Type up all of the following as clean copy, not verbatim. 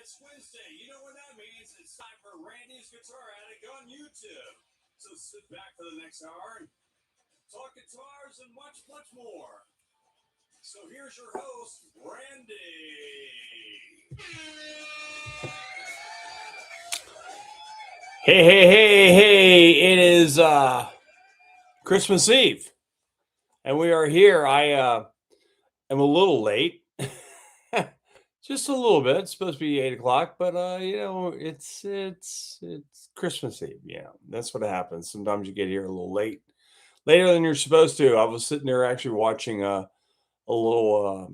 It's Wednesday. You know what that means. It's time for Randy's Guitar Attic on YouTube. So sit back for the next hour and talk guitars and much, much more. So here's your host, Randy. Hey, it is Christmas Eve, and we are here. I am a little late, just a little bit. It's supposed to be 8 o'clock, but it's Christmas Eve. Yeah, that's what happens. Sometimes you get here a little late, later than you're supposed to. I was sitting there actually watching a little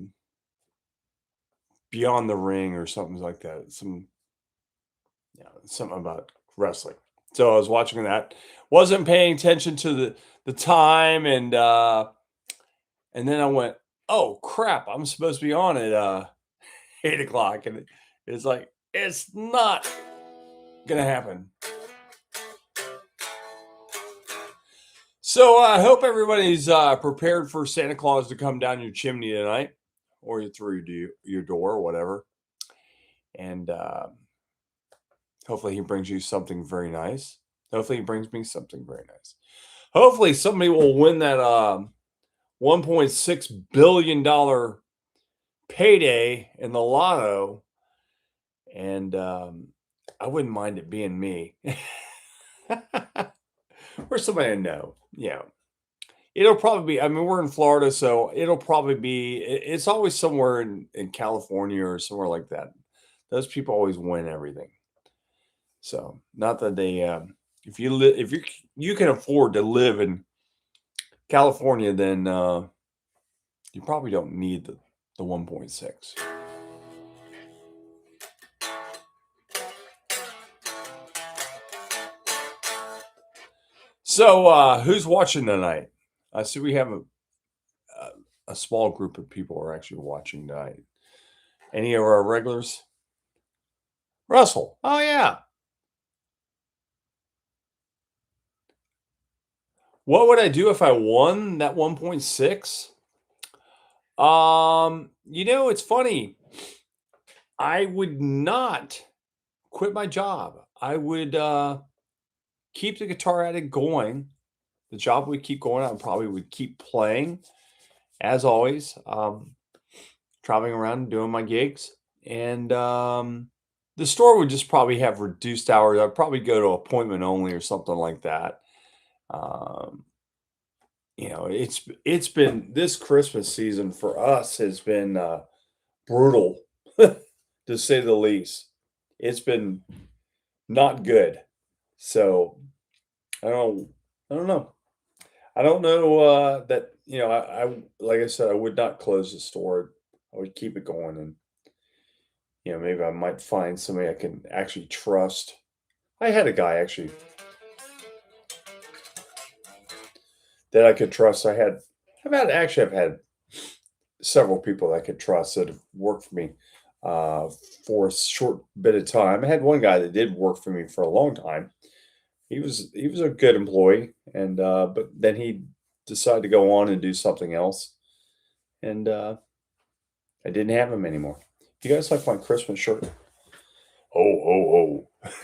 Beyond the Ring or something like that. Something about wrestling. So I was watching that. Wasn't paying attention to the time, and then I went, "Oh crap! I'm supposed to be on at 8 o'clock," and it's like it's not gonna happen. So I hope everybody's prepared for Santa Claus to come down your chimney tonight, or through your door, or whatever, and hopefully he brings you something very nice. Hopefully he brings me something very nice. Hopefully somebody will win that $1.6 billion payday in the lotto. And I wouldn't mind it being me. Or somebody I know. Yeah. It'll probably be, I mean, we're in Florida, so it'll probably be, it's always somewhere in California or somewhere like that. Those people always win everything. So not that they, if you can afford to live in California, then you probably don't need the 1.6. So who's watching tonight? I see we have a small group of people are actually watching tonight. Any of our regulars? Russell. Oh yeah. What would I do if I won that 1.6? It's funny. I would not quit my job. I would keep the Guitar Attic going. The job would keep going. I probably would keep playing, as always, traveling around and doing my gigs. And the store would just probably have reduced hours. I'd probably go to appointment only or something like that. It's been this Christmas season for us has been brutal, to say the least. It's been not good. So I don't know. I don't know that I like I said, I would not close the store. I would keep it going, and maybe I might find somebody I can actually trust. I had a guy actually that I could trust. I've had several people that I could trust that have worked for me for a short bit of time. I had one guy that did work for me for a long time. He was a good employee, and but then he decided to go on and do something else, and I didn't have him anymore. You guys like my Christmas shirt? Ho ho ho!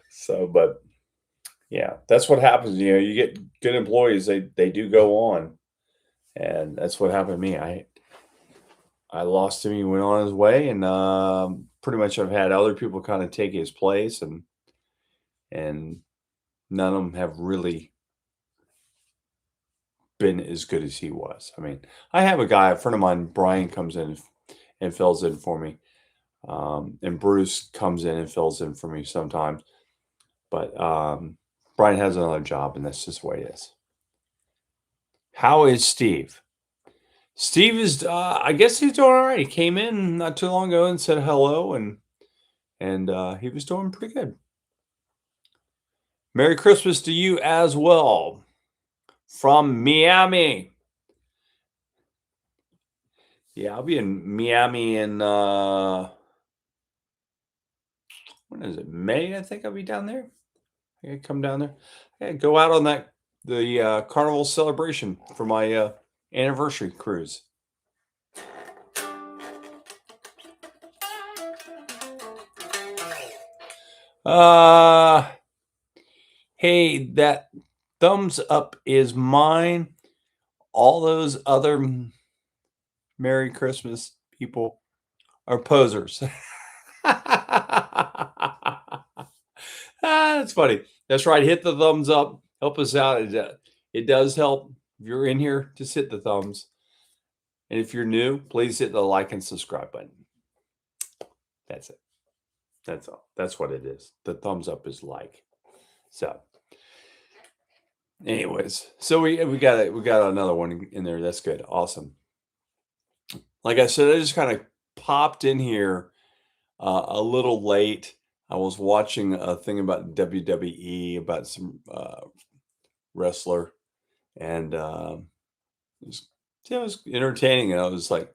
So, but yeah, that's what happens. You get good employees; they do go on, and that's what happened to me. I lost him. He went on his way, and pretty much I've had other people kind of take his place, and none of them have really been as good as he was. I mean, I have a friend of mine, Brian, comes in and fills in for me, and Bruce comes in and fills in for me sometimes. But Brian has another job, and that's just the way it is. How is Steve? Steve is, I guess he's doing all right. He came in not too long ago and said hello, and he was doing pretty good. Merry Christmas to you as well from Miami. Yeah, I'll be in Miami in when is it? May, I think I'll be down there. I gotta come down there. I gotta go out on the carnival celebration for my anniversary cruise. Uh, hey, that thumbs up is mine. All those other Merry Christmas people are posers. That's funny. That's right. Hit the thumbs up. Help us out. It does help. If you're in here, just hit the thumbs. And if you're new, please hit the like and subscribe button. That's it. That's all. That's what it is. The thumbs up is like. So, anyways, so we got another one in there. That's good. Awesome. Like I said, I just kind of popped in here a little late. I was watching a thing about WWE about some wrestler, and it was entertaining. And I was like,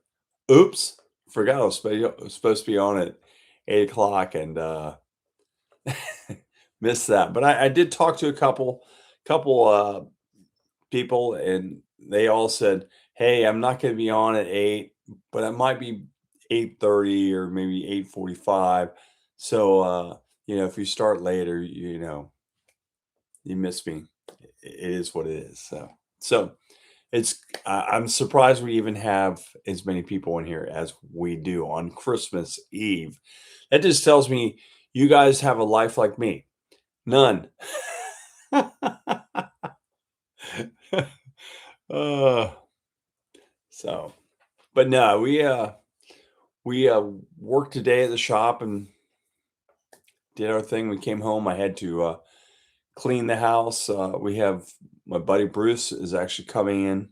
"Oops, forgot I was supposed to be on at 8 o'clock," and missed that. But I did talk to a couple people, and they all said, "Hey, I'm not going to be on at 8, but it might be 8:30 or maybe 8:45. So if you start later, you miss me. It is what it is." So I'm surprised we even have as many people in here as we do on Christmas Eve. That just tells me you guys have a life like me. None. uh, so, but no, we worked today at the shop and did our thing. We came home. I had to clean the house. We have my buddy Bruce is actually coming in,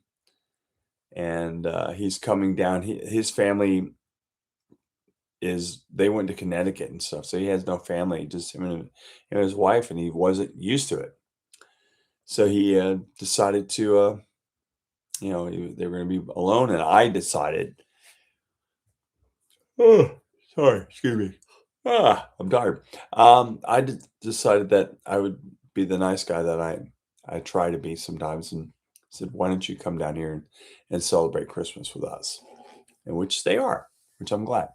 and he's coming down. His family they went to Connecticut and stuff, so he has no family, just him and his wife, and he wasn't used to it. So he decided to, they were going to be alone, and I decided. Oh, sorry, excuse me. I'm tired. I decided that I would be the nice guy that I try to be sometimes, and said, "Why don't you come down here and celebrate Christmas with us?" And which they are, which I'm glad.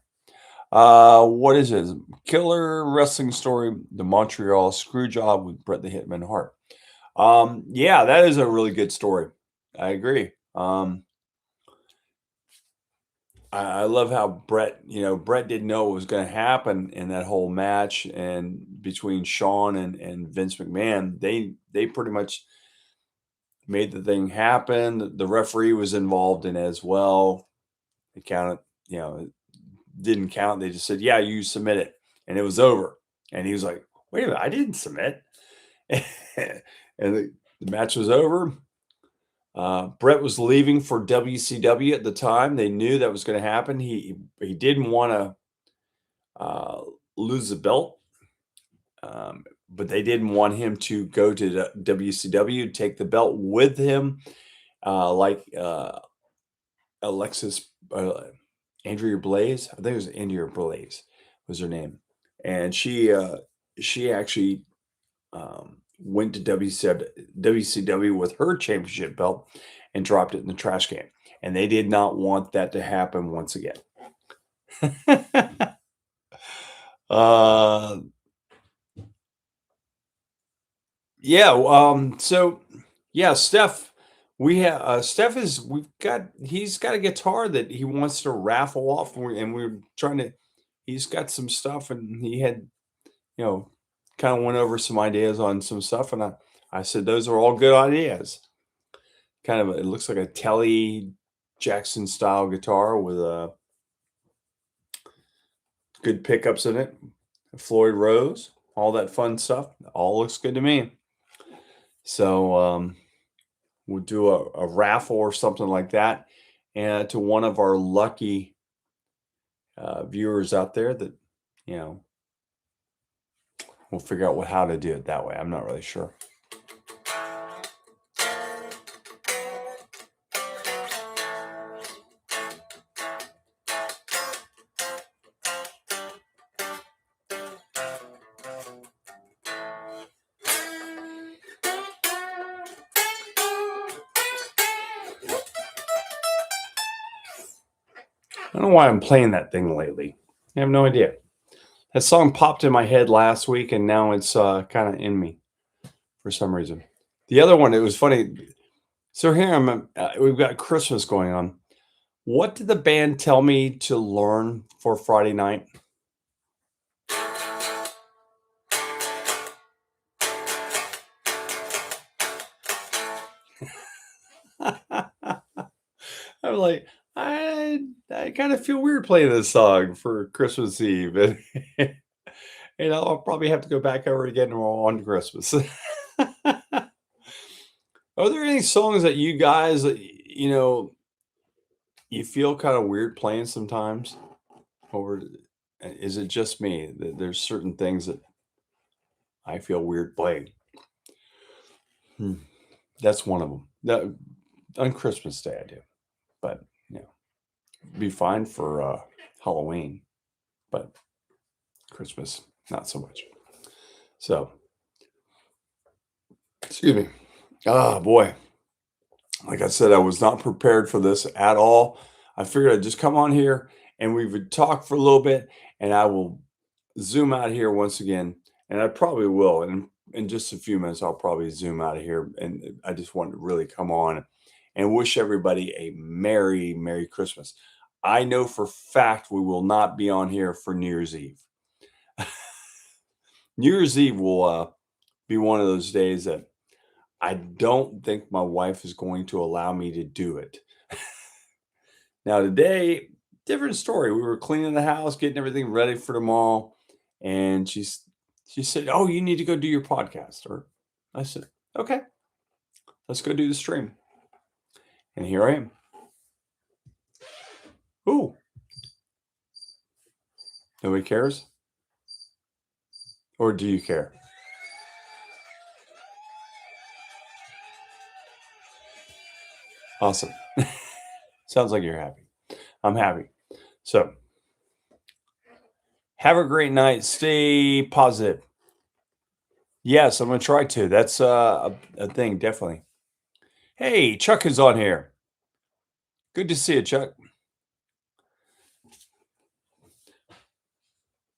What is it? Killer Wrestling Story: The Montreal Screwjob with Bret the Hitman Hart. Yeah, that is a really good story. I agree. I love how Bret didn't know what was going to happen in that whole match, and between Shawn and Vince McMahon, they pretty much made the thing happen. The referee was involved in it as well. They counted, it didn't count. They just said, "Yeah, you submit it," and it was over. And he was like, "Wait a minute, I didn't submit." And the match was over. Bret was leaving for WCW at the time. They knew that was going to happen. He didn't want to lose the belt, but they didn't want him to go to WCW, take the belt with him, like Alexis Andrea Blaze. I think it was Andrea Blaze was her name, and she actually went to WCW with her championship belt and dropped it in the trash can. And they did not want that to happen once again. So yeah, Steph, he's got a guitar that he wants to raffle off, and we're trying to, he's got some stuff, and he had, kind of went over some ideas on some stuff, and I said, those are all good ideas. Kind of, it looks like a Telly Jackson style guitar with good pickups in it, Floyd Rose, all that fun stuff. All looks good to me. So we'll do a raffle or something like that, and to one of our lucky viewers out there that, we'll figure out how to do it that way. I'm not really sure. I don't know why I'm playing that thing lately. I have no idea. That song popped in my head last week, and now it's kind of in me for some reason. The other one, it was funny. So here we've got Christmas going on. What did the band tell me to learn for Friday night? I'm like, I kind of feel weird playing this song for Christmas Eve, and I'll probably have to go back over it again on Christmas. Are there any songs that you guys, you feel kind of weird playing sometimes, or is it just me that there's certain things that I feel weird playing? Hmm. That's one of them. That on Christmas Day I do, but be fine for Halloween, but Christmas not so much. So, excuse me. Ah, boy. Like I said, I was not prepared for this at all. I figured I'd just come on here and we would talk for a little bit, and I will zoom out here once again, and I probably will. And in just a few minutes, I'll probably zoom out of here. And I just wanted to really come on and wish everybody a Merry, Merry Christmas. I know for fact we will not be on here for New Year's Eve. New Year's Eve will be one of those days that I don't think my wife is going to allow me to do it. Now, today, different story. We were cleaning the house, getting everything ready for tomorrow, and she said, "Oh, you need to go do your podcast." Or I said, "Okay, let's go do the stream." And here I am. Ooh, nobody cares, or do you care? Awesome. Sounds like you're happy. I'm happy. So have a great night. Stay positive. Yes, I'm gonna try to. That's a thing, definitely. Hey, Chuck is on here. Good to see you, Chuck.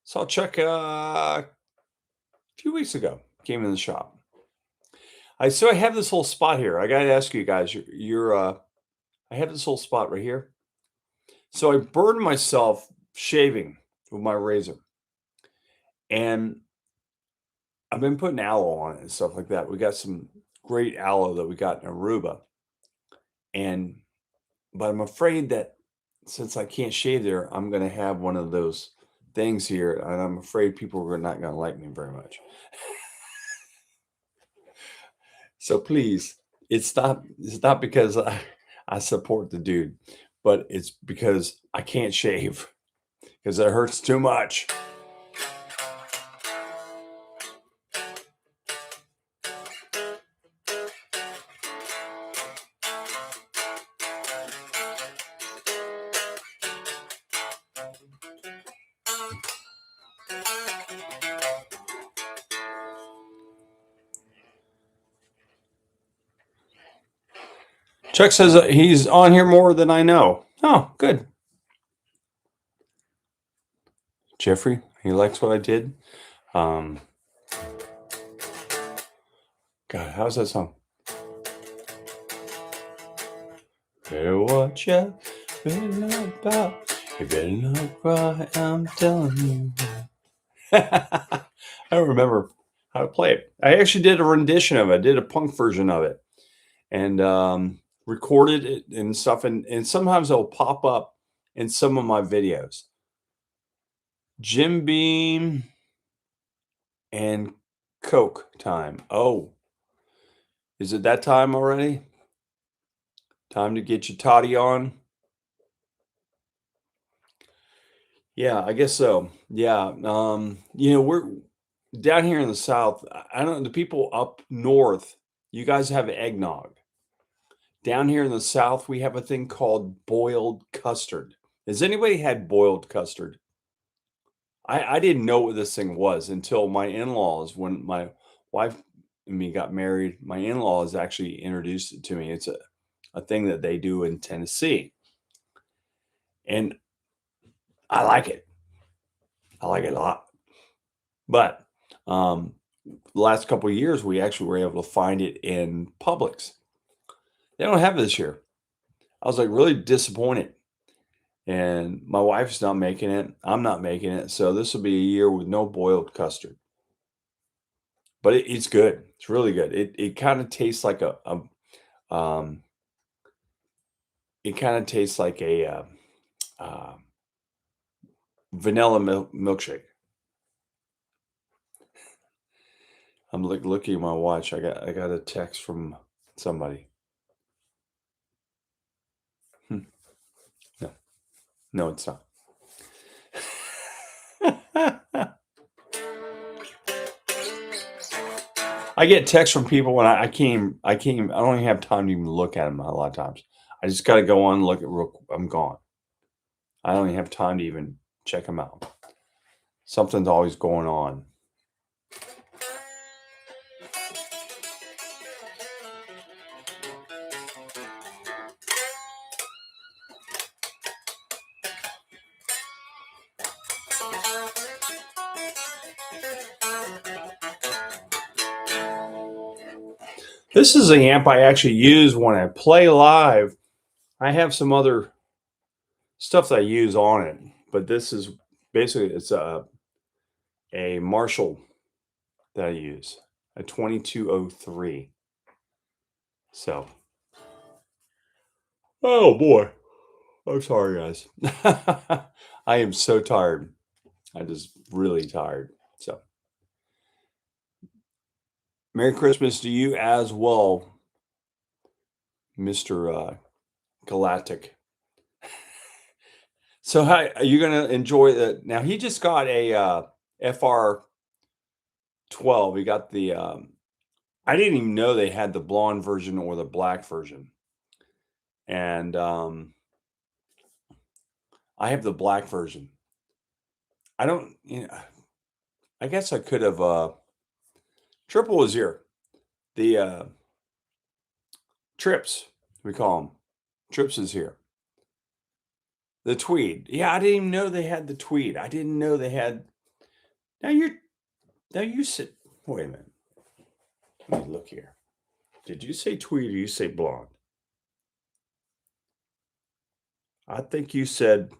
Saw Chuck a few weeks ago. Came in the shop. I have this little spot here. I got to ask you guys. I have this little spot right here. So I burned myself shaving with my razor, and I've been putting aloe on it and stuff like that. We got some great aloe that we got in Aruba, and but I'm afraid that since I can't shave there, I'm going to have one of those things here, and I'm afraid people are not going to like me very much. So please, it's not because I support the dude, but it's because I can't shave because it hurts too much. Chuck says he's on here more than I know. Oh, good. Jeffrey, he likes what I did. Um, God, how's that song? Better watch out. Better not about. You better not cry. I'm telling you. I don't remember how to play it. I actually did a rendition of it. I did a punk version of it, and recorded it and stuff. And sometimes it'll pop up in some of my videos. Jim Beam and Coke time. Oh, is it that time already? Time to get your toddy on? Yeah, I guess so. Yeah. We're down here in the South. I don't know, the people up north, you guys have eggnog. Down here in the South, we have a thing called boiled custard. Has anybody had boiled custard? I didn't know what this thing was until my in-laws, when my wife and me got married, my in-laws actually introduced it to me. It's a thing that they do in Tennessee. And I like it. I like it a lot. But the last couple of years, we actually were able to find it in Publix. They don't have it this year. I was like really disappointed. And my wife's not making it. I'm not making it. So this will be a year with no boiled custard. But it's good. It's really good. It kind of tastes like um, it kind of tastes like a uh, vanilla milkshake. I'm looking at my watch. I got a text from somebody. No, no, it's not. I get texts from people when I can't. I don't even have time to even look at them a lot of times. I just got to go on, look at I'm gone. I don't even have time to even check them out. Something's always going on. This is the amp I actually use when I play live. I have some other stuff that I use on it, but this is basically it's a Marshall that I use, a 2203. So, oh boy, I'm sorry, guys. I am so tired. I'm just really tired. So, Merry Christmas to you as well, Mr. Galactic. So, how are you going to enjoy that? Now, he just got a FR12. He got the, I didn't even know they had the blonde version or the black version. And I have the black version. I don't, I guess I could have, Triple is here. The Trips, we call them. Trips is here. The tweed. Yeah, I didn't even know they had the tweed. I didn't know they had. Now you said, wait a minute. Let me look here. Did you say tweed or you say blonde? I think you said.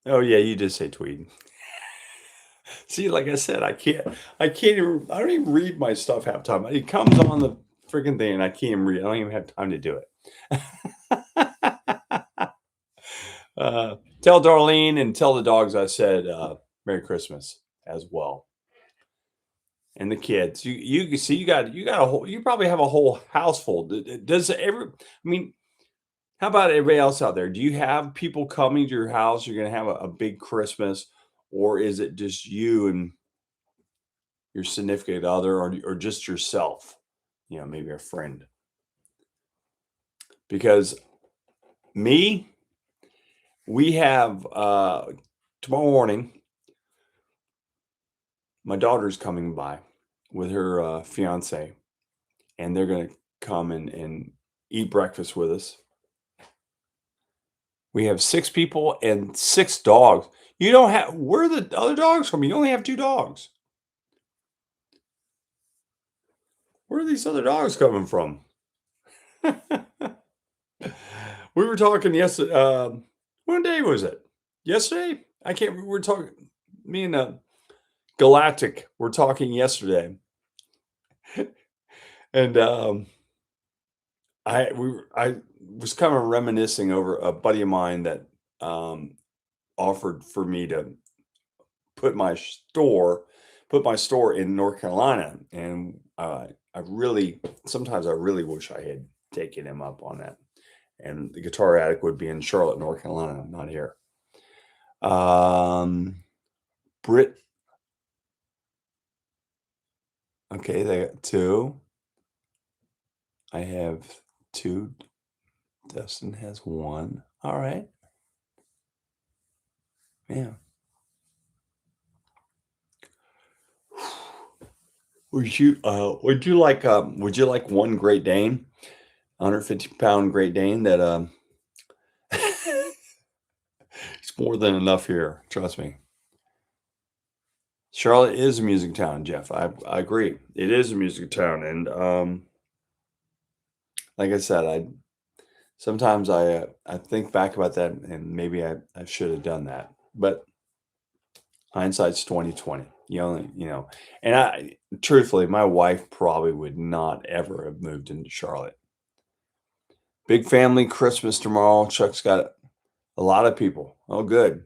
Oh yeah, you did say tweed. See, like I said, I don't even read my stuff half the time. It comes on the freaking thing and I can't even read. I don't even have time to do it. Tell Darlene and tell the dogs I said Merry Christmas as well. And the kids. You see you got a whole you probably have a whole house full. Does I mean, how about everybody else out there? Do you have people coming to your house? You're gonna have a big Christmas, or is it just you and your significant other or just yourself? Maybe a friend. Because me, we have tomorrow morning, my daughter's coming by with her fiance, and they're going to come and eat breakfast with us. We have 6 people and 6 dogs. You don't have, where are the other dogs from? You only have 2 dogs. Where are these other dogs coming from? We were talking yesterday. What day was it? Yesterday? I can't. We were talking. Me and Galactic were talking yesterday, and I was kind of reminiscing over a buddy of mine that offered for me to put my store in North Carolina, and sometimes I really wish I had taken him up on that. And the Guitar Attic would be in Charlotte, North Carolina, not here. Brit. Okay, they got 2. I have 2. Dustin has 1. All right. Yeah. Would you like one Great Dane, 150-pound Great Dane that It's more than enough here. Trust me. Charlotte is a music town, Jeff. I agree. It is a music town, and like I said, sometimes I think back about that, and maybe I should have done that, but hindsight's 2020. And truthfully, my wife probably would not ever have moved into Charlotte. Big family Christmas tomorrow. Chuck's got a lot of people. Oh, good.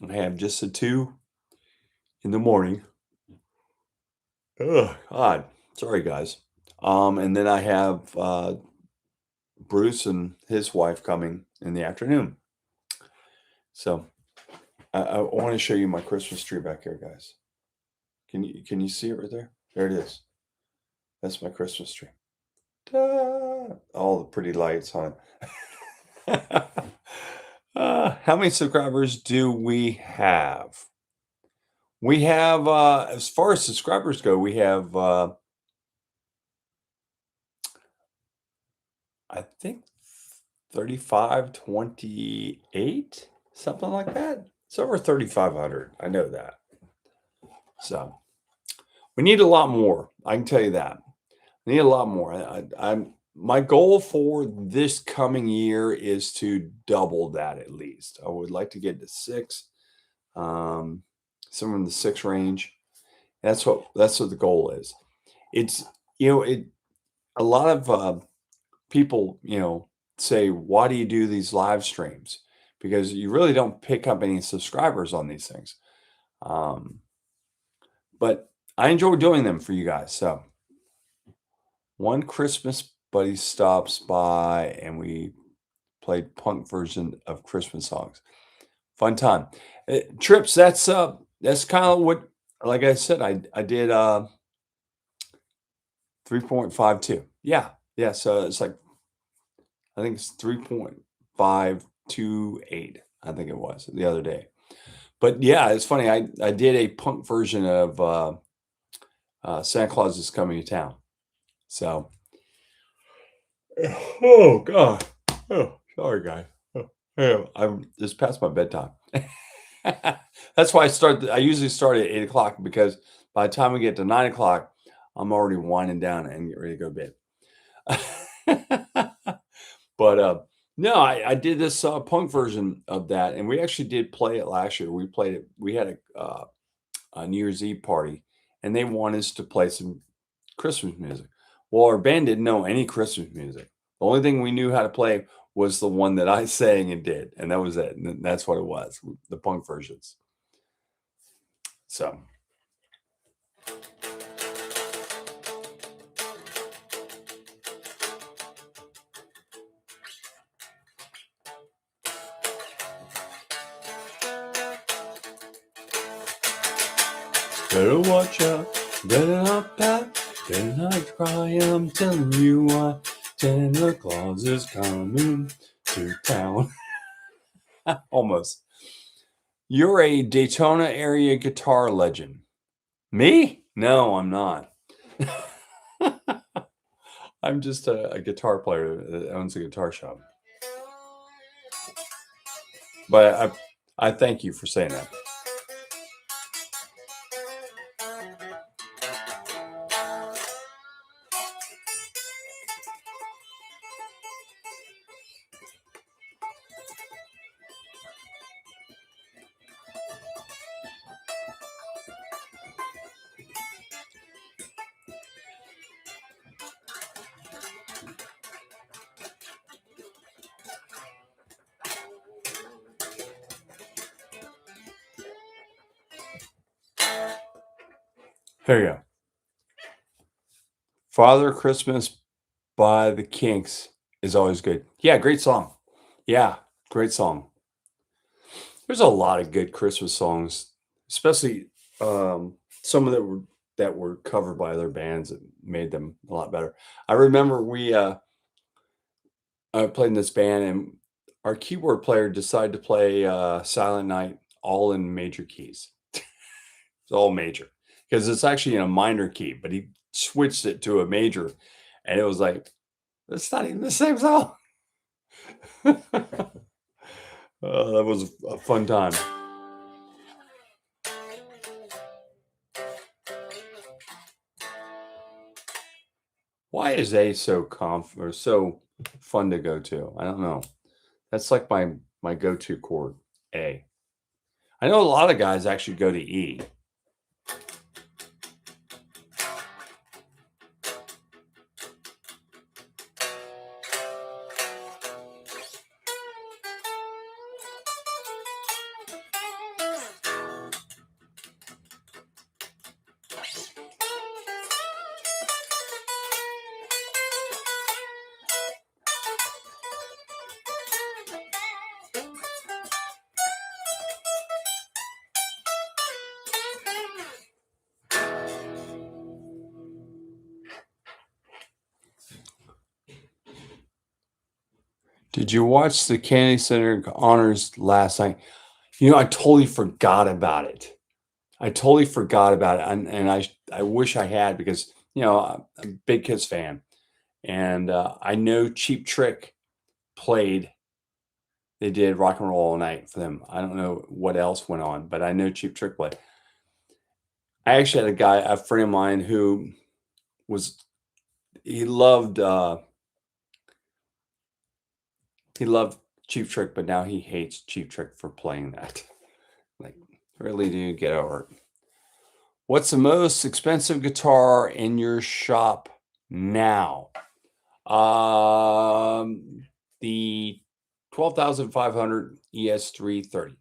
I have just the two in the morning. Oh, God. Sorry, guys. And then I have Bruce and his wife coming in the afternoon. So I want to show you my Christmas tree back here, guys. Can you see it right there? There it is. That's my Christmas tree. Ta-da! All the pretty lights on. How many subscribers do we have? We have, as far as subscribers go, we have, I think 3528, something like that. It's over 3,500. I know that. So we need a lot more. I can tell you that. We need a lot more. My goal for this coming year is to double that at least. I would like to get to 6, somewhere in the 6 range. That's what the goal is. It's a lot of people say, why do you do these live streams? Because you really don't pick up any subscribers on these things. But I enjoy doing them for you guys. So one Christmas buddy stops by and we played punk version of Christmas songs. Fun time. Trips, that's kind of what, like I said, I did 3.52. Yeah. So it's like, I think it's 3.528. I think it was the other day. But yeah, it's funny. I did a punk version of Santa Claus is Coming to Town. So, oh God, oh sorry guys. I'm just past my bedtime. That's why I usually start at 8 o'clock, because by the time we get to 9 o'clock, I'm already winding down and get ready to go to bed. But no, I did this punk version of that, and we actually did play it last year. We played it. We had a New Year's Eve party, and they wanted us to play some Christmas music. Well, our band didn't know any Christmas music. The only thing we knew how to play was the one that I sang and did, and that was it. And that's what it was, the punk versions. So. Better watch out, better not pout, better not cry, I'm telling you what, Santa Claus is coming to town. Almost. You're a Daytona area guitar legend. Me? No, I'm not. I'm just a guitar player that owns a guitar shop. But I thank you for saying that. There you go. Father Christmas by the Kinks is always good. Yeah, great song. Yeah, great song. There's a lot of good Christmas songs, especially some of that were covered by other bands that made them a lot better. I remember I played in this band, and our keyboard player decided to play Silent Night all in major keys. It's all major, because it's actually in a minor key, but he switched it to a major, and it was like, it's not even the same song. That was a fun time. Why is A so or so fun to go to? I don't know. That's like my go-to chord, A. I know a lot of guys actually go to E. Did you watch the Kennedy Center honors last night? I totally forgot about it. I totally forgot about it, and I wish I had because I'm a big Kiss fan, and I know Cheap Trick played. They did Rock and Roll All Night for them. I don't know what else went on, but I know Cheap Trick played. I actually had a friend of mine who was he loved he loved Cheap Trick, but now he hates Cheap Trick for playing that. Like, really, dude, get over it. What's the most expensive guitar in your shop now? The 12,500 ES330.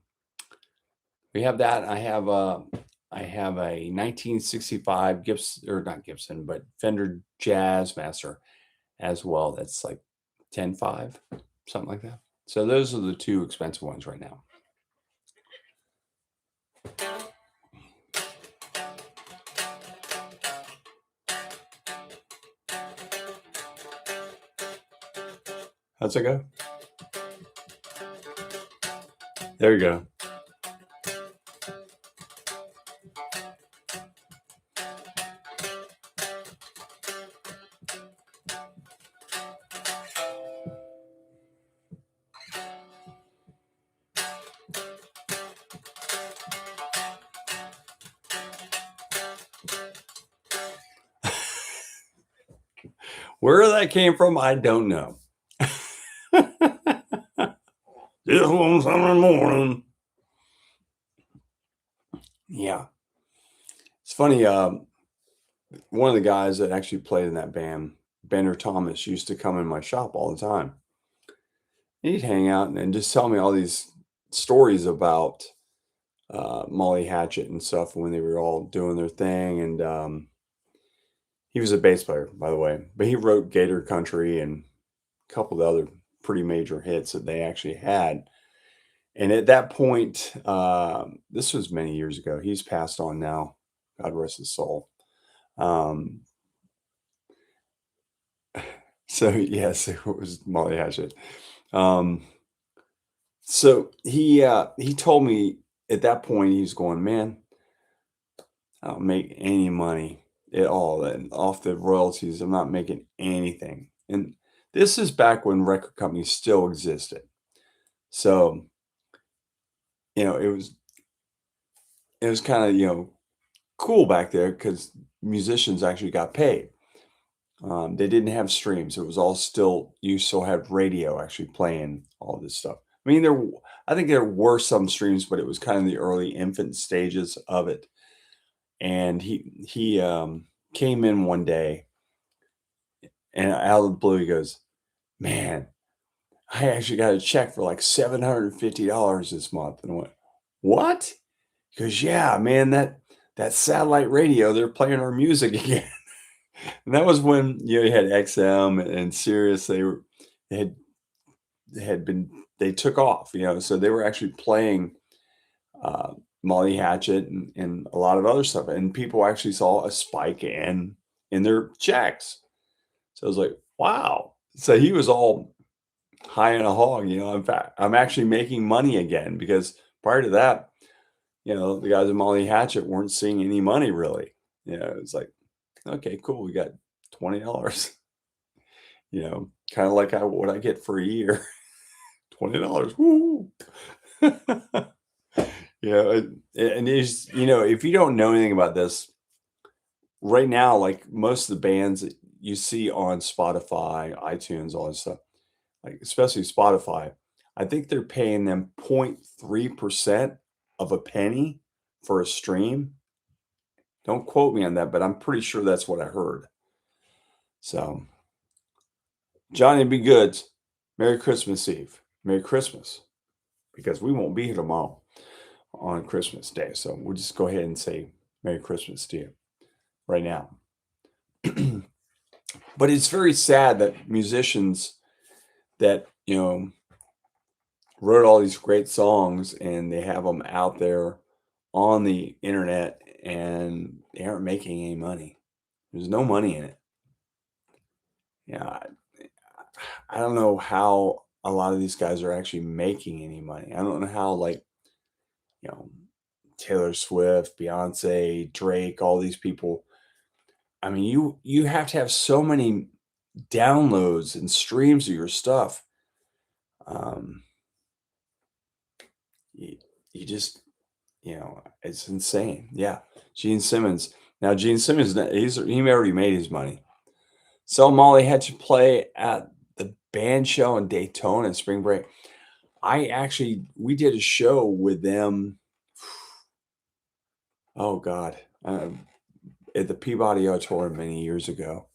We have that. I have a 1965 Gibson, or not Gibson, but Fender Jazzmaster as well. That's like 10.5, something like that. So those are the two expensive ones right now. How's it go? There you go. Where that came from, I don't know. This one Sunday morning. Yeah. It's funny. One of the guys that actually played in that band, Benner Thomas, used to come in my shop all the time. He'd hang out and just tell me all these stories about Molly Hatchet and stuff when they were all doing their thing. And he was a bass player, by the way, but he wrote Gator Country and a couple of other pretty major hits that they actually had. And at that point, this was many years ago. He's passed on now. God rest his soul. So yes, it was Molly Hatchet. So he told me at that point he was going, man, I don't make any money at all, and off the royalties, I'm not making anything. And this is back when record companies still existed. So, it was kind of, cool back there because musicians actually got paid. They didn't have streams. It was all still, you still had radio actually playing all this stuff. I mean, I think there were some streams, but it was kind of the early infant stages of it. And he came in one day and out of the blue, he goes, man, I actually got a check for like $750 this month. And I went, what? He goes, yeah, man, that satellite radio, they're playing our music again. And that was when you had XM and Sirius. They had been they took off, so they were actually playing Molly Hatchet and a lot of other stuff, and people actually saw a spike in their checks. So I was like, wow. So he was all high in a hog. In fact, I'm actually making money again because prior to that, the guys at Molly Hatchet weren't seeing any money really. It's like, okay, cool. We got $20, kind of like what I get for a year, $20. Woo! And it's, if you don't know anything about this, right now, like most of the bands that you see on Spotify, iTunes, all that stuff, like especially Spotify, I think they're paying them 0.3% of a penny for a stream. Don't quote me on that, but I'm pretty sure that's what I heard. So, Johnny B. Goods, Merry Christmas Eve. Merry Christmas. Because we won't be here tomorrow on Christmas Day. So we'll just go ahead and say Merry Christmas to you right now. But it's very sad that musicians that, wrote all these great songs and they have them out there on the internet and they aren't making any money. There's no money in it. Yeah, I don't know how a lot of these guys are actually making any money. I don't know how, like, you know, Taylor Swift, Beyonce, Drake, all these people. I mean, you have to have so many downloads and streams of your stuff. Um, you just, it's insane. Yeah, Gene Simmons. Now, Gene Simmons, he already made his money. So Molly had to play at the band show in Daytona in spring break. We did a show with them. Oh God, at the Peabody Auditorium many years ago.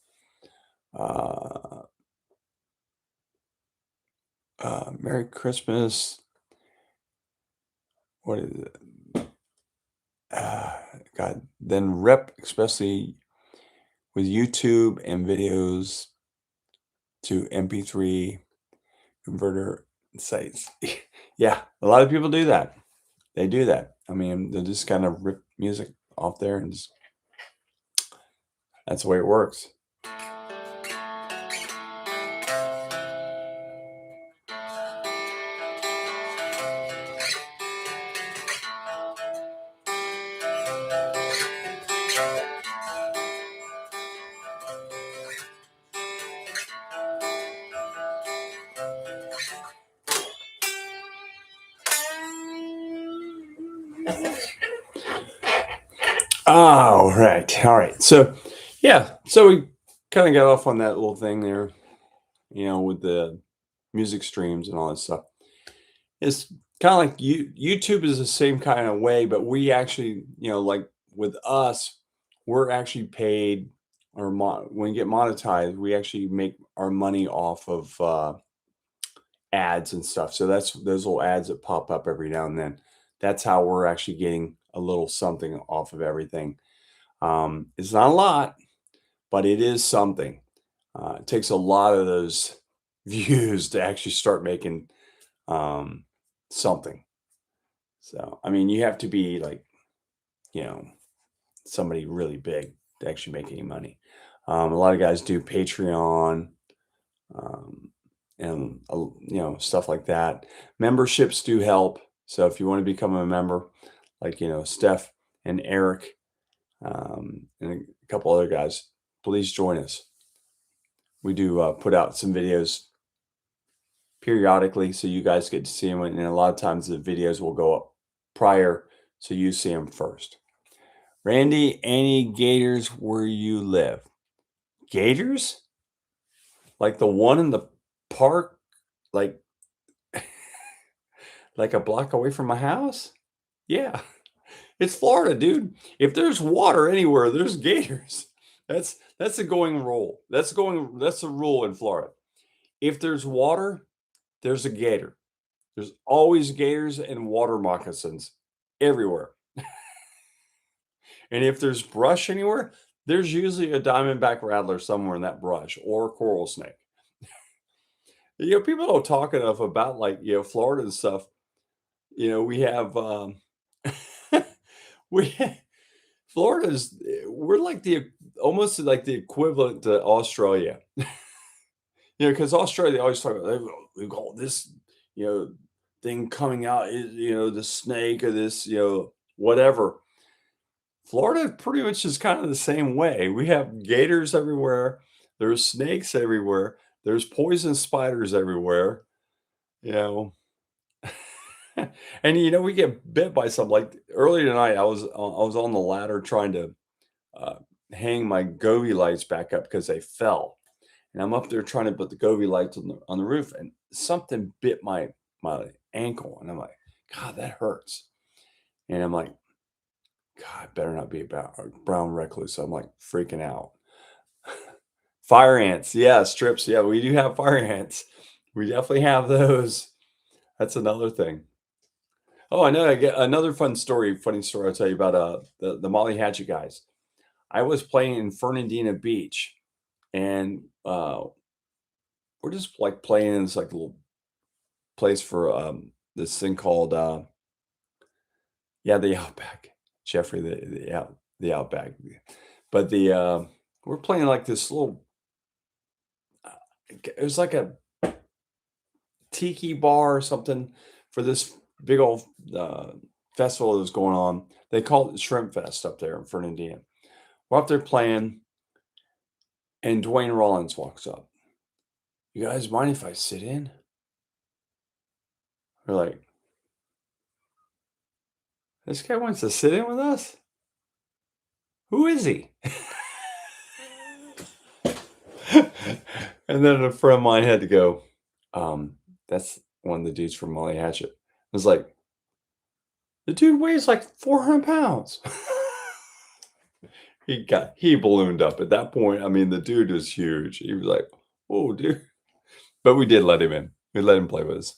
Merry Christmas. What is it? God, then rep, especially with YouTube and videos to MP3 converter sites. Yeah, a lot of people do that. They do that. I mean, they just kind of rip music off there and that's the way it works. Oh, right. All right. So, yeah. So we kind of got off on that little thing there, with the music streams and all that stuff. It's kind of like YouTube is the same kind of way, but we actually, like with us, we're actually paid or when we get monetized, we actually make our money off of ads and stuff. So that's those little ads that pop up every now and then. That's how we're actually getting a little something off of everything. It's not a lot, but it is something. It takes a lot of those views to actually start making something. So, I mean, you have to be like, somebody really big to actually make any money. A lot of guys do Patreon and, stuff like that. Memberships do help. So if you want to become a member, like, Steph and Eric and a couple other guys, please join us. We do put out some videos periodically so you guys get to see them. And a lot of times the videos will go up prior so you see them first. Randy, any gators where you live? Gators? Like the one in the park? Like a block away from my house? Yeah. It's Florida, dude. If there's water anywhere, there's gators. That's a going rule. That's a rule in Florida. If there's water, there's a gator. There's always gators and water moccasins everywhere. And if there's brush anywhere, there's usually a diamondback rattler somewhere in that brush or a coral snake. People don't talk enough about like, Florida and stuff. We have we're like almost like the equivalent to Australia. Because Australia always talk about we've got this, thing coming out, the snake or this, whatever. Florida pretty much is kind of the same way. We have gators everywhere. There's snakes everywhere. There's poison spiders everywhere. And we get bit by something. Like earlier tonight, I was on the ladder trying to uh, hang my Govee lights back up because they fell, and I'm up there trying to put the Govee lights on the roof, and something bit my ankle, and I'm like, God, that hurts. And I'm like, God, better not be about a brown recluse. So I'm like freaking out. Fire ants, yeah, strips, yeah, we do have fire ants. We definitely have those. That's another thing. Oh, I know. I get another funny story I'll tell you about the Molly Hatchet guys. I was playing in Fernandina Beach, and we're just like playing in this like little place for this thing called yeah, the Outback. Jeffrey, the Outback. But we're playing like this little it was like a tiki bar or something for this big old festival that was going on. They called it Shrimp Fest up there in Fernandina. We're up there playing, and Dwayne Rollins walks up. You guys mind if I sit in? We're like, this guy wants to sit in with us? Who is he? And then a friend of mine had to go, that's one of the dudes from Molly Hatchet. I was like, the dude weighs like 400 pounds. He ballooned up at that point. I mean, the dude was huge. He was like, "Whoa, dude!" But we did let him in. We let him play with us.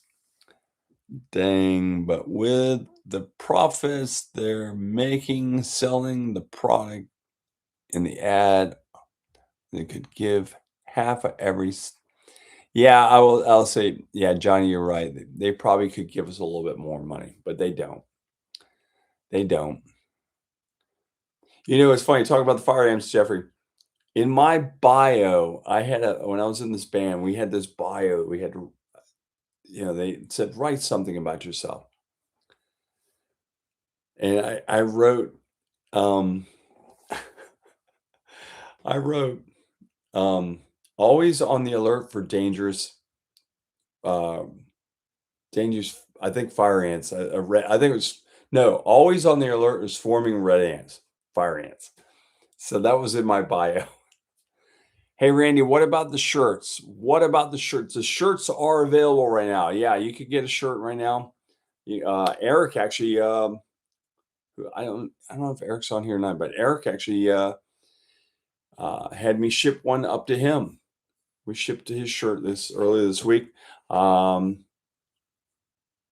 Dang! But with the profits they're making selling the product in the ad, they could give half of every. Yeah, I'll say, yeah, Johnny, you're right. They probably could give us a little bit more money, but they don't. They don't. It's funny. Talk about the fire ants, Jeffrey. In my bio, when I was in this band, we had this bio. We had to, they said, write something about yourself. And I wrote, um, I wrote, always on the alert for uh, I think fire ants. I think it was, no, always on the alert is forming red ants, fire ants. So that was in my bio. Hey, Randy, what about the shirts? What about the shirts? The shirts are available right now. Yeah, you could get a shirt right now. Eric actually, I don't know if Eric's on here or not, but Eric actually had me ship one up to him. We shipped his shirt earlier this week. I don't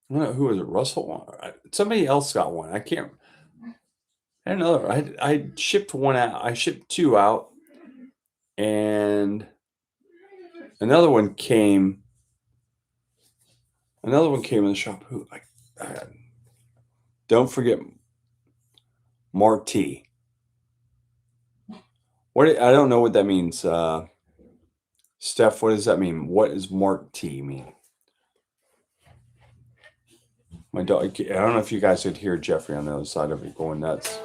know who was it, Russell? Somebody else got one. I can't. I don't know. I shipped one out. I shipped two out, and another one came. Another one came in the shop. Don't forget Mark T. I don't know what that means. Steph, what does that mean? What does Mark T mean? My dog. I don't know if you guys could hear Jeffrey on the other side of it going nuts.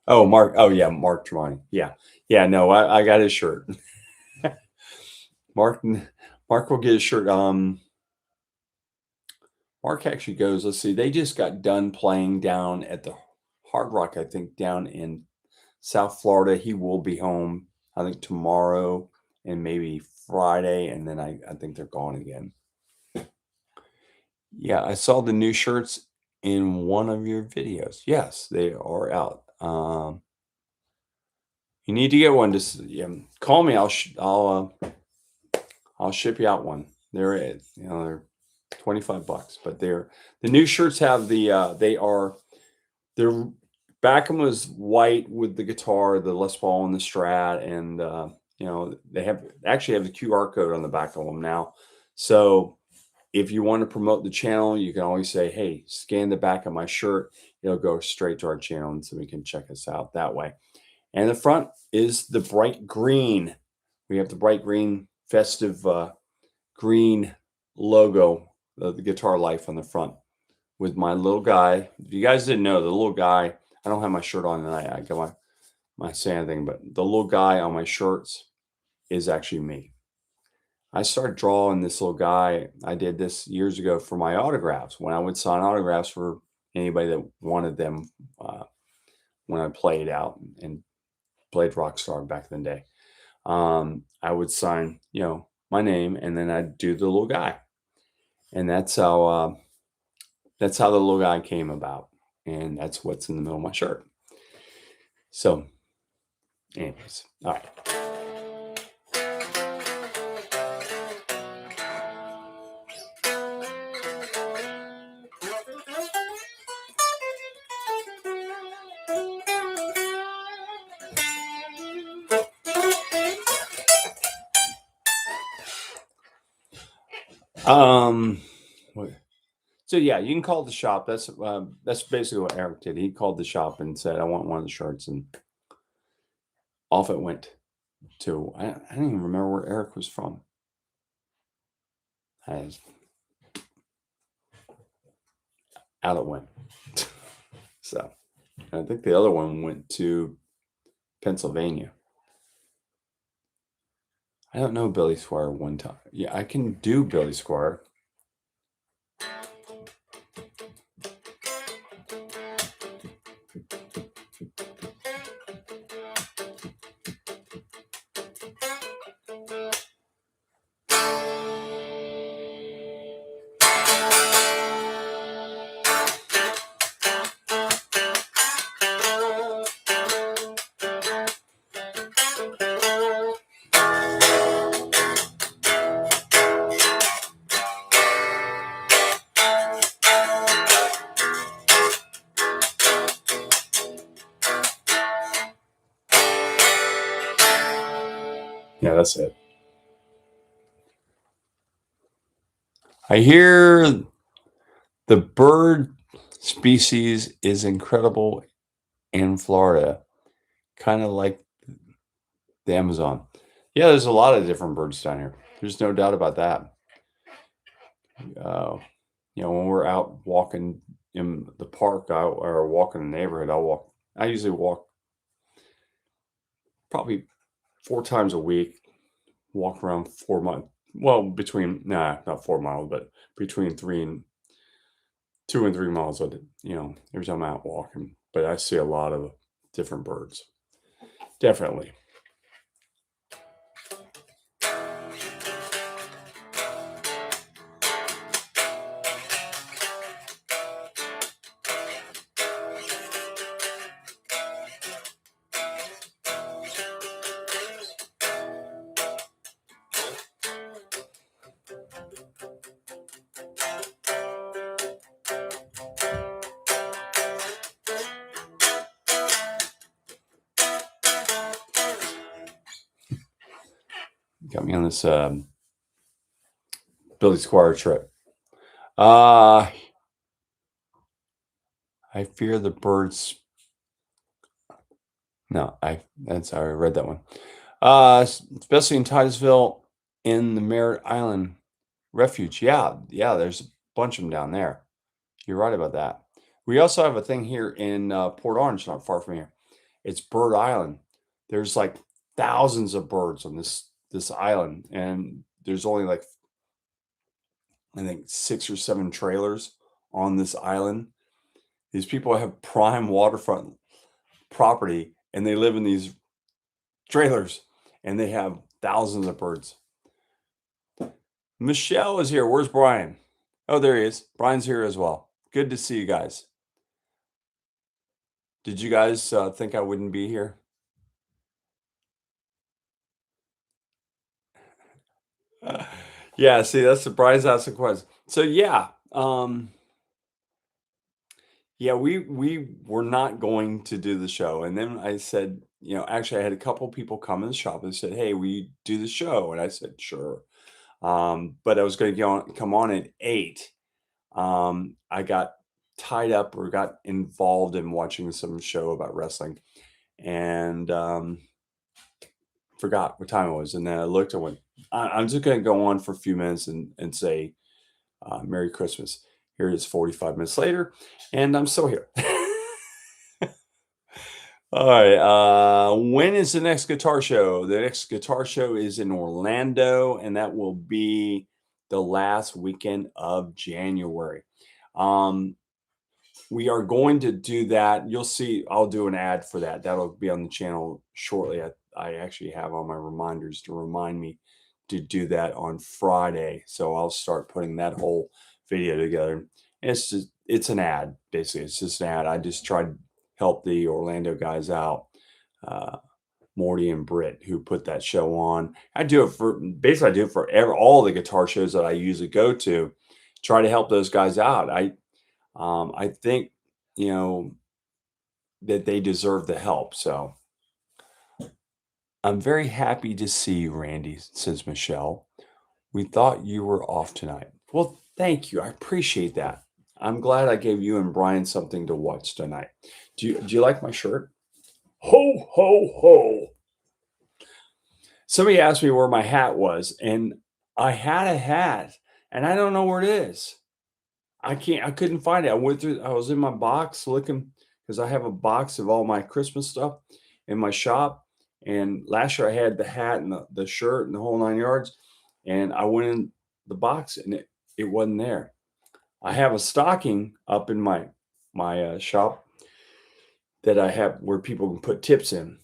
Oh, Mark. Oh, yeah, Mark Tremonti. Yeah, yeah. No, I got his shirt. Mark will get his shirt. Mark actually goes. Let's see. They just got done playing down at the Hard Rock, I think, down in South Florida. He will be home, I think, tomorrow and maybe Friday, and then I think they're gone again. Yeah, I saw the new shirts in one of your videos. Yes, they are out. You need to get one. Just call me. I'll ship you out one. They're $25, but the new shirts have their back was white with the guitar, the Les Paul and the Strat, and they actually have the QR code on the back of them now. So if you want to promote the channel, you can always say, hey, scan the back of my shirt. It'll go straight to our channel, and so we can check us out that way. And the front is the bright green. We have the bright green festive green logo, the Guitar Life on the front with my little guy. If you guys didn't know, the little guy, I don't have my shirt on tonight. I got I'm not saying anything, but the little guy on my shirts is actually me. I started drawing this little guy. I did this years ago for my autographs when I would sign autographs for anybody that wanted them when I played out and played Rockstar back in the day. I would sign, my name, and then I'd do the little guy, and that's how the little guy came about, and that's what's in the middle of my shirt. So, anyways, all right. So yeah, you can call the shop. That's basically what Eric did. He called the shop and said, "I want one of the shirts," and off it went. To I don't even remember where Eric was from. Out it went. So I think the other one went to Pennsylvania. I don't know Billy Squire one time. Yeah, I can do Billy Squire. Yeah, that's it. I hear the bird species is incredible in Florida, kind of like the Amazon. Yeah, there's a lot of different birds down here. There's no doubt about that. When we're out walking in the park or walking in the neighborhood, I usually walk probably 4 times a week, walk around 4 miles. Well, not 4 miles, but between 2 and 3 miles. Every time I'm out walking, but I see a lot of different birds. Definitely. Got me on this Billy Squire trip. I fear the birds. No, I read that one. Especially in Titusville in the Merritt Island Refuge. Yeah, there's a bunch of them down there. You're right about that. We also have a thing here in Port Orange, not far from here. It's Bird Island. There's like thousands of birds on this island, and there's only like I think 6 or 7 trailers on this island. These people have prime waterfront property, and they live in these trailers, and they have thousands of birds. Michelle is here. Where's Brian? Oh, there he is. Brian's here as well. Good to see you guys. Did you guys think I wouldn't be here? Yeah, see, that's the Brian's asking questions. So yeah, we were not going to do the show, and then I said, actually, I had a couple people come in the shop and said, "Hey, we do the show?" And I said, "Sure." But I was going to come on at 8. I got tied up or got involved in watching some show about wrestling, and forgot what time it was. And then I looked and went, I'm just going to go on for a few minutes and say Merry Christmas. Here it is 45 minutes later, and I'm still here. All right. When is the next guitar show? The next guitar show is in Orlando, and that will be the last weekend of January. Um, we are going to do that. You'll see, I'll do an ad for that. That'll be on the channel shortly. I actually have all my reminders to remind me to do that on Friday. So I'll start putting that whole video together. It's an ad, basically. It's just an ad. I just tried to help the Orlando guys out. Uh, Morty and Britt, who put that show on. I do it for basically I do it for all the guitar shows that I usually go to. Try to help those guys out. I think, you know, that they deserve the help. So I'm very happy to see you, Randy, says Michelle. We thought you were off tonight. Well, thank you. I appreciate that. I'm glad I gave you and Brian something to watch tonight. Do you like my shirt? Ho, ho, ho. Somebody asked me where my hat was, and I had a hat, and I don't know where it is. I couldn't find it. I was in my box looking because I have a box of all my Christmas stuff in my shop. And last year I had the hat and the shirt and the whole 9 yards. And I went in the box and it wasn't there. I have a stocking up in my shop that I have where people can put tips in.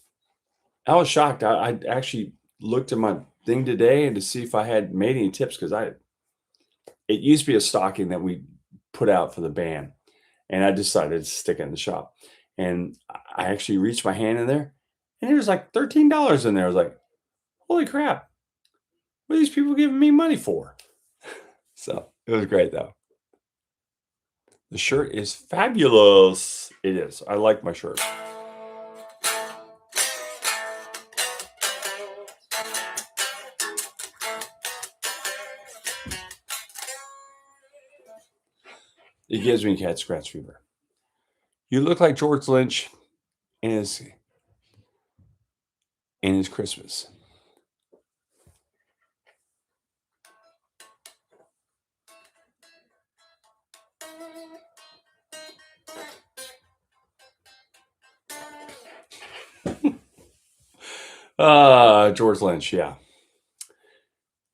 I was shocked. I actually looked at my thing today and to see if I had made any tips because it used to be a stocking that we put out for the band, and I decided to stick it in the shop. And I actually reached my hand in there, and there was like $13 in there. I was like, "Holy crap! What are these people giving me money for?" So it was great, though. The shirt is fabulous. It is. I like my shirt. It gives me cat scratch fever. You look like George Lynch in his Christmas. George Lynch, yeah.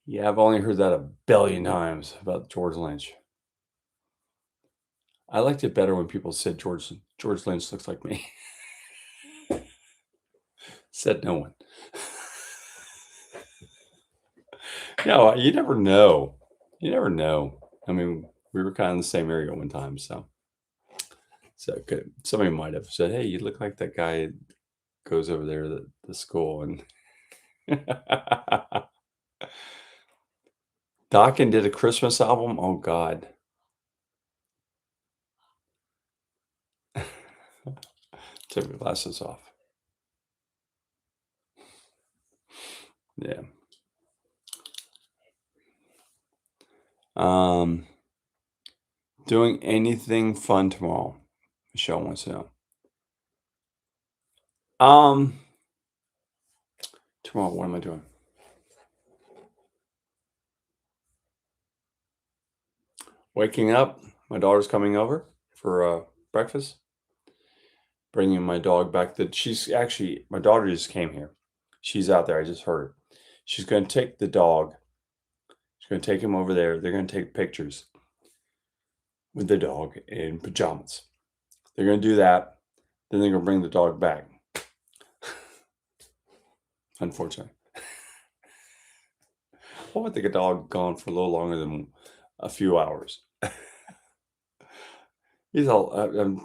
Yeah, I've only heard that a billion times about George Lynch. I liked it better when people said George Lynch looks like me. Said no one. No, you never know. You never know. I mean, we were kind of in the same area one time, so somebody might have said, "Hey, you look like that guy that goes over there to the school." And Dokken did a Christmas album. Oh God. Take my glasses off. Yeah. Doing anything fun tomorrow? Michelle wants to know. Tomorrow, what am I doing? Waking up. My daughter's coming over for breakfast. Bringing my dog back. My daughter just came here. She's out there. I just heard her. She's going to take the dog. She's going to take him over there. They're going to take pictures with the dog in pajamas. They're going to do that. Then they're going to bring the dog back. Unfortunately. I want the dog gone for a little longer than a few hours. He's all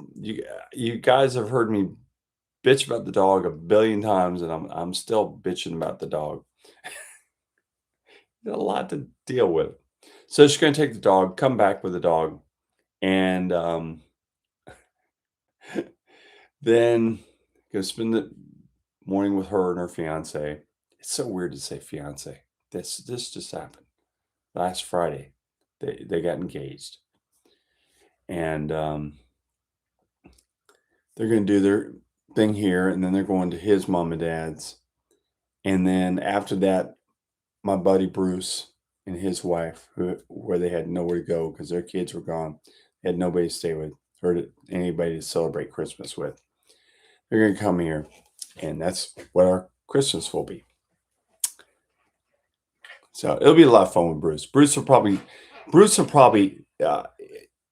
you guys have heard me bitch about the dog a billion times, and I'm still bitching about the dog. A lot to deal with. So she's going to take the dog, come back with the dog, and then go spend the morning with her and her fiance. It's so weird to say fiance. This just happened last Friday. They got engaged, and they're going to do their thing here, and then they're going to his mom and dad's, and then after that, my buddy Bruce and his wife, where they had nowhere to go because their kids were gone, they had nobody to stay with or anybody to celebrate Christmas with. They're going to come here, and that's what our Christmas will be. So it'll be a lot of fun with Bruce. Bruce will probably,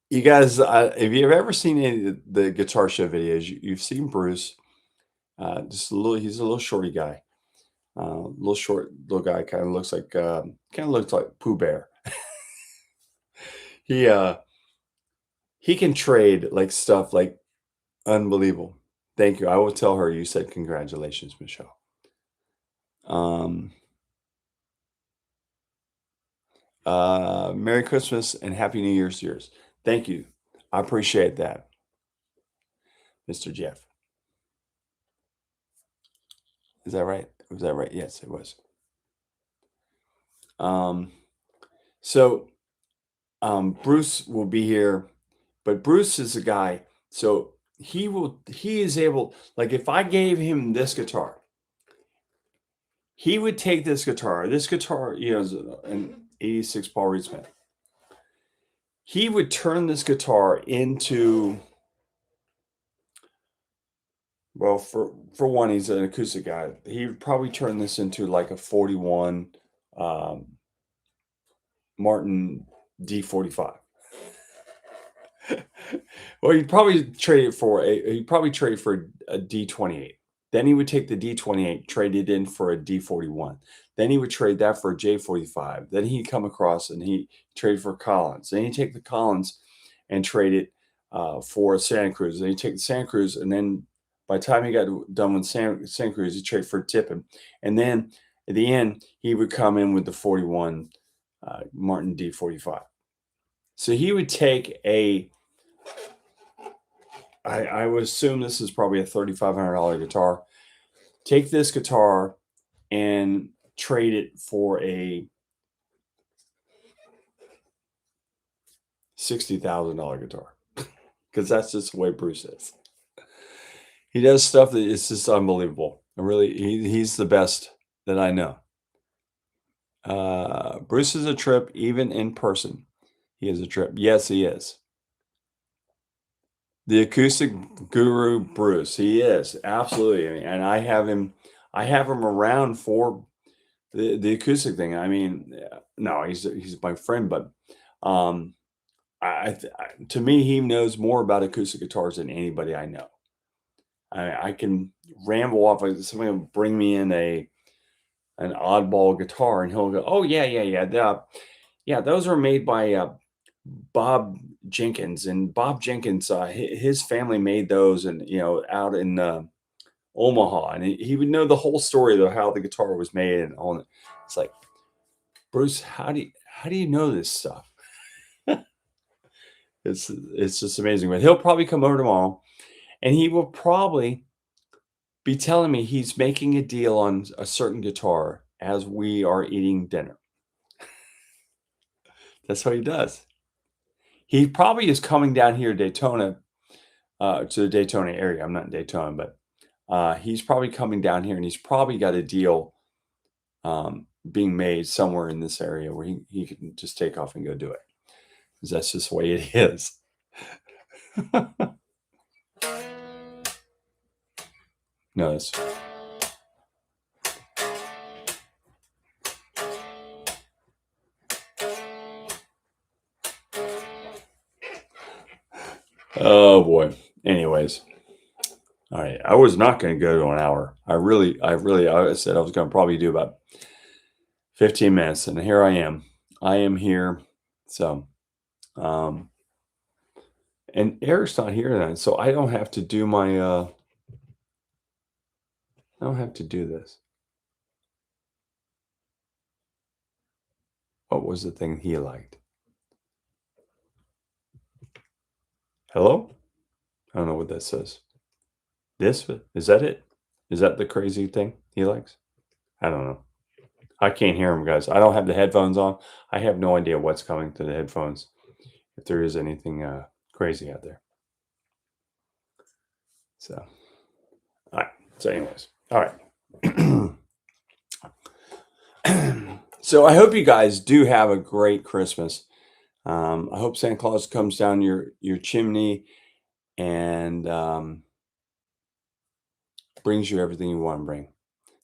you guys, if you've ever seen any of the Guitar Show videos, you've seen Bruce. Just a little, he's a little shorty guy, little short, little guy, kind of looks like Pooh Bear. He can trade like stuff like unbelievable. Thank you. I will tell her you said congratulations, Michelle. Merry Christmas and Happy New Year's to yours. Thank you. I appreciate that, Mr. Jeff. Is that right? Was that right? Yes, it was. So Bruce will be here, but Bruce is a guy, so he is able, like if I gave him this guitar, he would take this guitar, is an 86 Paul Reed Smith. He would turn this guitar into, well, for one, he's an acoustic guy. He would probably turn this into like a 41 Martin D45. Well, he'd probably trade it for a D28. Then he would take the D28, trade it in for a D41. Then he would trade that for a J45. Then he'd come across and he trade for Collins. Then he'd take the Collins and trade it for a Santa Cruz. Then he'd take the Santa Cruz, and then by the time he got done with Santa Cruz, he'd trade for Tippin. And then at the end, he would come in with the 41 Martin D45. So he would take I would assume this is probably a $3,500 guitar. Take this guitar and trade it for a $60,000 guitar, because that's just the way Bruce is. He does stuff that is just unbelievable. Really, he's the best that I know. Bruce is a trip, even in person. He is a trip. Yes, he is. The acoustic guru, Bruce. He is, absolutely. And I have him around for the acoustic thing. I mean, no, he's my friend, but to me, he knows more about acoustic guitars than anybody I know. I can ramble off. Like somebody will bring me in an oddball guitar, and he'll go, "Oh yeah, those are made by Bob Jenkins." And Bob Jenkins, his family made those, and out in Omaha, and he would know the whole story of how the guitar was made and all that. It's like, Bruce, how do you know this stuff? It's just amazing. But he'll probably come over tomorrow, and he will probably be telling me he's making a deal on a certain guitar as we are eating dinner. That's what he does. He probably is coming down here to Daytona, to the Daytona area. I'm not in Daytona, but he's probably coming down here, and he's probably got a deal being made somewhere in this area where he can just take off and go do it. Because that's just the way it is. No, it's... Oh boy. Anyways. All right. I was not going to go to an hour. I said I was going to probably do about 15 minutes, and here I am. I am here. So, and Eric's not here then, so I don't have to do my, I don't have to do this. What was the thing he liked? Hello? I don't know what that says. This? Is that it? Is that the crazy thing he likes? I don't know. I can't hear him, guys. I don't have the headphones on. I have no idea what's coming to the headphones, if there is anything crazy out there. So, all right. So anyways, all right. So I hope you guys do have a great Christmas. I hope Santa Claus comes down your chimney and brings you everything you want to bring.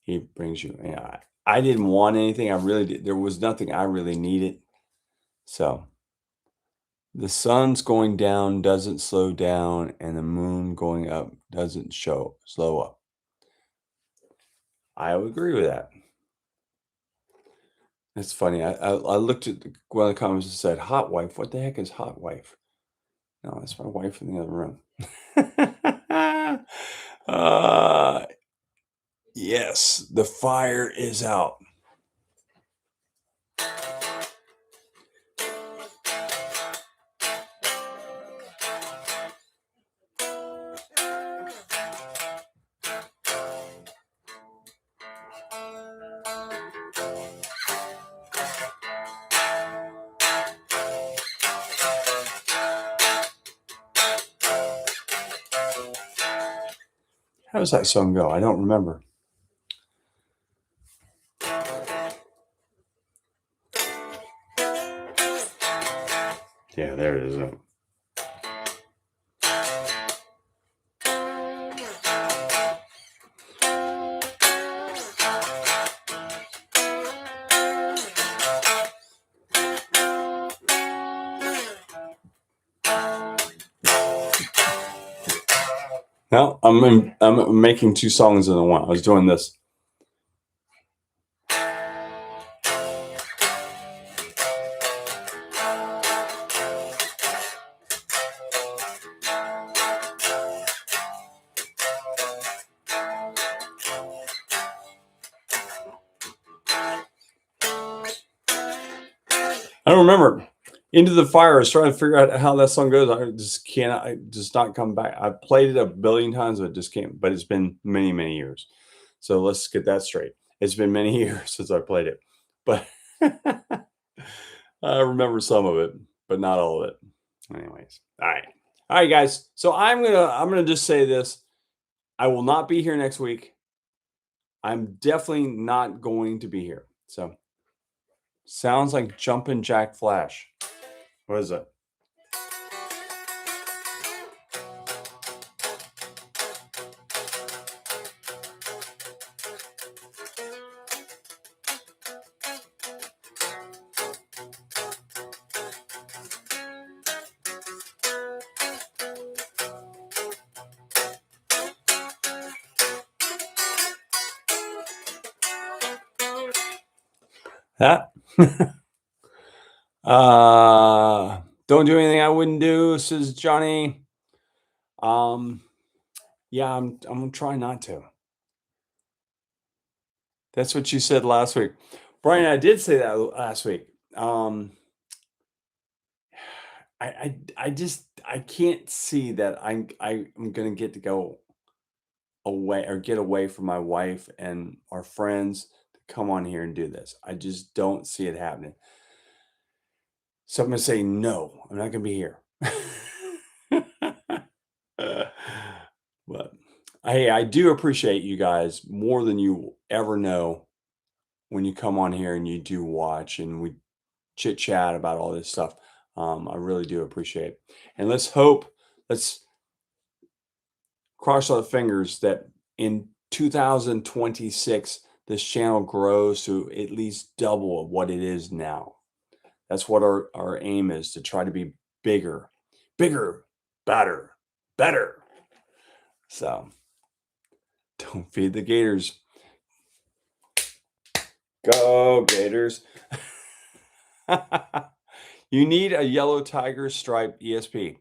He brings you. Yeah, I didn't want anything. I really did. There was nothing I really needed. So the sun's going down doesn't slow down, and the moon going up doesn't slow up. I would agree with that. It's funny. I looked at one of the comments and said, "Hot wife." What the heck is hot wife? No, that's my wife in the other room. uh, yes, the fire is out. How does that song go? I don't remember. Yeah, there it is. No, I'm making two songs in one. I was doing this. I don't remember. Into the Fire. I was trying to figure out how that song goes. I just cannot. I just not come back. I played it a billion times, but it just can't. But it's been many, many years. So let's get that straight. It's been many years since I played it, but I remember some of it, but not all of it. Anyways, all right, guys. So I'm gonna just say this: I will not be here next week. I'm definitely not going to be here. So sounds like Jumpin' Jack Flash. What is it? That? Don't do anything I wouldn't do, says Johnny. Yeah, I'm gonna try not to. That's what you said last week. Brian, I did say that last week. I just I can't see that I'm gonna get to go away or get away from my wife and our friends to come on here and do this. I just don't see it happening. So I'm gonna say no. I'm not gonna be here. But hey, I do appreciate you guys more than you ever know when you come on here and you do watch and we chit chat about all this stuff. I really do appreciate it. And let's cross our fingers that in 2026, this channel grows to at least double of what it is now. That's what our aim is, to try to be bigger, better. So don't feed the Gators. Go Gators. You need a yellow tiger stripe ESP.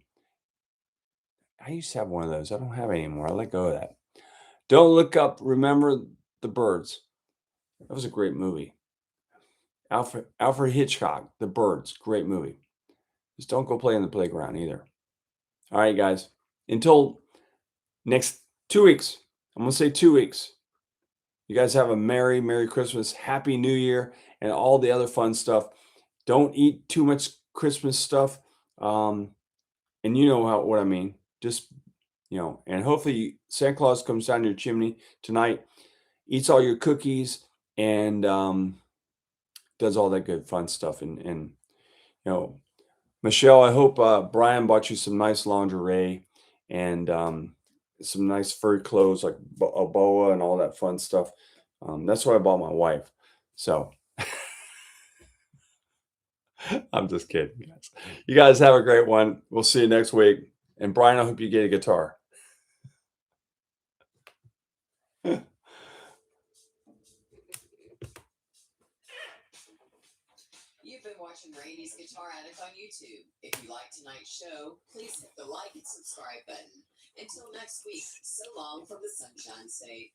I used to have one of those. I don't have any anymore. I let go of that. Don't Look Up, Remember the Birds. That was a great movie. Alfred Hitchcock, The Birds, great movie. Just don't go play in the playground either. All right, guys. Until next 2 weeks. I'm going to say 2 weeks. You guys have a Merry Christmas, Happy New Year, and all the other fun stuff. Don't eat too much Christmas stuff. And you know what I mean. Just, and hopefully Santa Claus comes down your chimney tonight, eats all your cookies, and does all that good fun stuff. And Michelle, I hope Brian bought you some nice lingerie, and some nice furry clothes like a boa and all that fun stuff. That's what I bought my wife. So I'm just kidding, guys. You guys have a great one. We'll see you next week. And Brian, I hope you get a guitar. You've been watching Randy's Guitar Addict on YouTube. If you liked tonight's show, please hit the like and subscribe button. Until next week, so long from the Sunshine State.